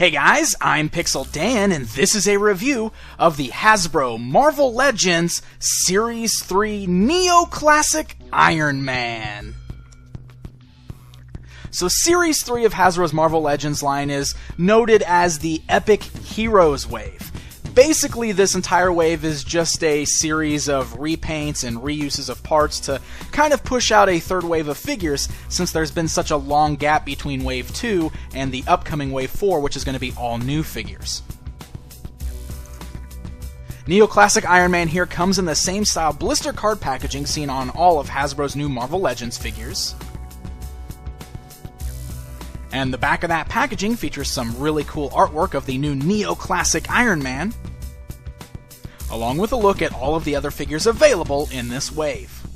Hey guys, I'm Pixel Dan, and this is a review of the Hasbro Marvel Legends Series 3 Neo-Classic Iron Man. So Series 3 of Hasbro's Marvel Legends line is noted as the Epic Heroes Wave. Basically, this entire wave is just a series of repaints and reuses of parts to kind of push out a third wave of figures, since there's been such a long gap between Wave 2 and the upcoming Wave 4, which is going to be all new figures. Neo-Classic Iron Man here comes in the same style blister card packaging seen on all of Hasbro's new Marvel Legends figures. And the back of that packaging features some really cool artwork of the new Neo-Classic Iron Man, along with a look at all of the other figures available in this wave.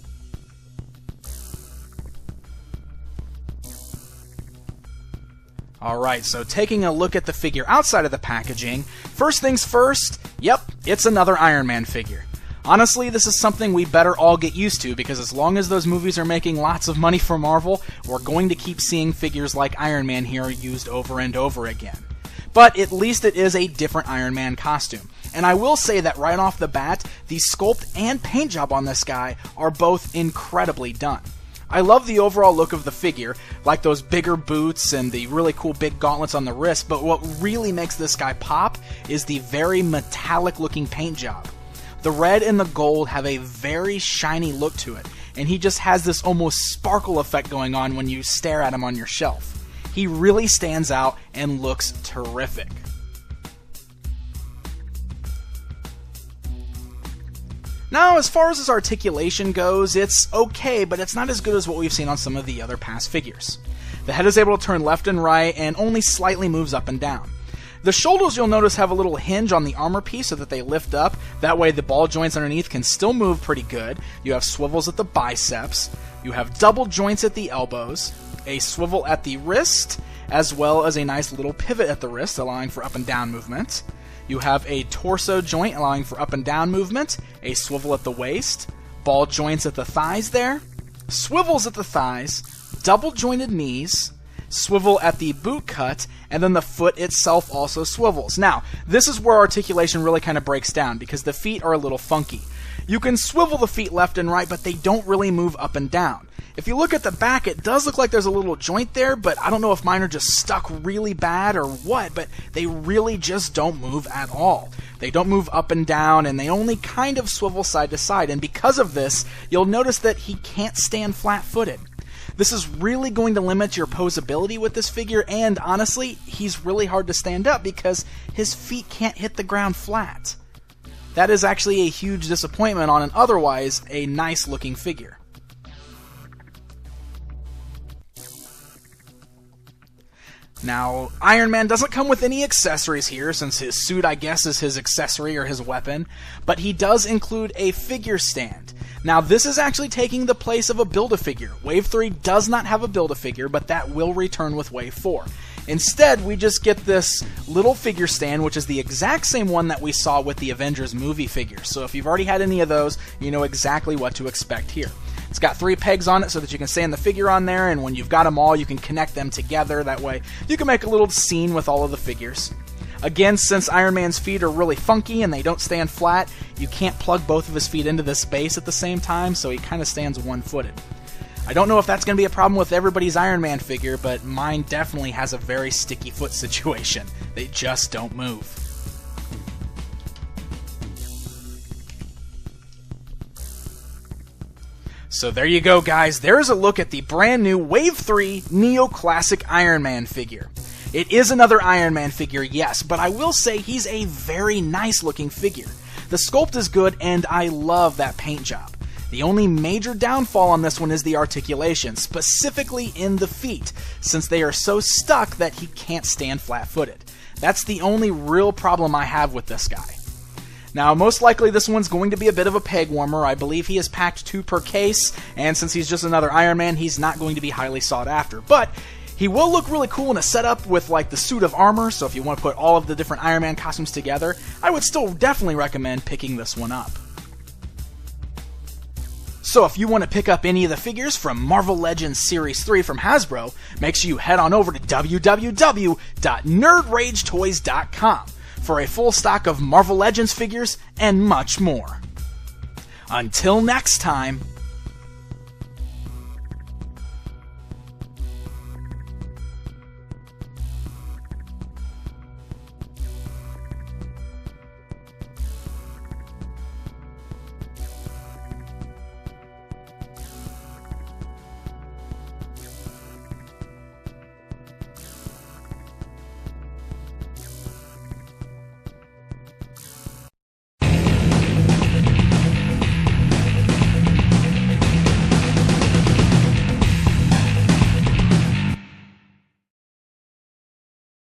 Alright, so taking a look at the figure outside of the packaging, first things first, yep, it's another Iron Man figure. Honestly, this is something we better all get used to, because as long as those movies are making lots of money for Marvel, we're going to keep seeing figures like Iron Man here used over and over again. But at least it is a different Iron Man costume. And I will say that right off the bat, the sculpt and paint job on this guy are both incredibly done. I love the overall look of the figure, like those bigger boots and the really cool big gauntlets on the wrist, but what really makes this guy pop is the very metallic looking paint job. The red and the gold have a very shiny look to it, and he just has this almost sparkle effect going on when you stare at him on your shelf. He really stands out and looks terrific. Now, as far as his articulation goes, it's okay, but it's not as good as what we've seen on some of the other past figures. The head is able to turn left and right, and only slightly moves up and down. The shoulders, you'll notice, have a little hinge on the armor piece so that they lift up. That way the ball joints underneath can still move pretty good. You have swivels at the biceps. You have double joints at the elbows, a swivel at the wrist, as well as a nice little pivot at the wrist, allowing for up and down movement. You have a torso joint allowing for up and down movement, a swivel at the waist, ball joints at the thighs there, swivels at the thighs, double jointed knees, swivel at the boot cut, and then the foot itself also swivels. Now, this is where articulation really kind of breaks down, because the feet are a little funky. You can swivel the feet left and right, but they don't really move up and down. If you look at the back, it does look like there's a little joint there, but I don't know if mine are just stuck really bad or what, but they really just don't move at all. They don't move up and down, and they only kind of swivel side to side, and because of this, you'll notice that he can't stand flat-footed. This is really going to limit your posability with this figure, and honestly, he's really hard to stand up because his feet can't hit the ground flat. That is actually a huge disappointment on an otherwise a nice looking figure. Now, Iron Man doesn't come with any accessories here, since his suit, I guess, is his accessory or his weapon, but he does include a figure stand. Now, this is actually taking the place of a Build-A-Figure. Wave 3 does not have a Build-A-Figure, but that will return with Wave 4. Instead, we just get this little figure stand, which is the exact same one that we saw with the Avengers movie figures. So if you've already had any of those, you know exactly what to expect here. It's got 3 pegs on it so that you can stand the figure on there, and when you've got them all, you can connect them together. That way, you can make a little scene with all of the figures. Again, since Iron Man's feet are really funky and they don't stand flat, you can't plug both of his feet into this space at the same time, so he kind of stands one-footed. I don't know if that's going to be a problem with everybody's Iron Man figure, but mine definitely has a very sticky foot situation. They just don't move. So there you go, guys. There's a look at the brand new Wave 3 Neo-Classic Iron Man figure. It is another Iron Man figure, yes, but I will say he's a very nice looking figure. The sculpt is good, and I love that paint job. The only major downfall on this one is the articulation, specifically in the feet, since they are so stuck that he can't stand flat-footed. That's the only real problem I have with this guy. Now, most likely this one's going to be a bit of a peg warmer. I believe he is packed 2 per case, and since he's just another Iron Man, he's not going to be highly sought after. But he will look really cool in a setup with like the suit of armor, so if you want to put all of the different Iron Man costumes together, I would still definitely recommend picking this one up. So if you want to pick up any of the figures from Marvel Legends Series 3 from Hasbro, make sure you head on over to www.nerdragetoys.com for a full stock of Marvel Legends figures and much more. Until next time.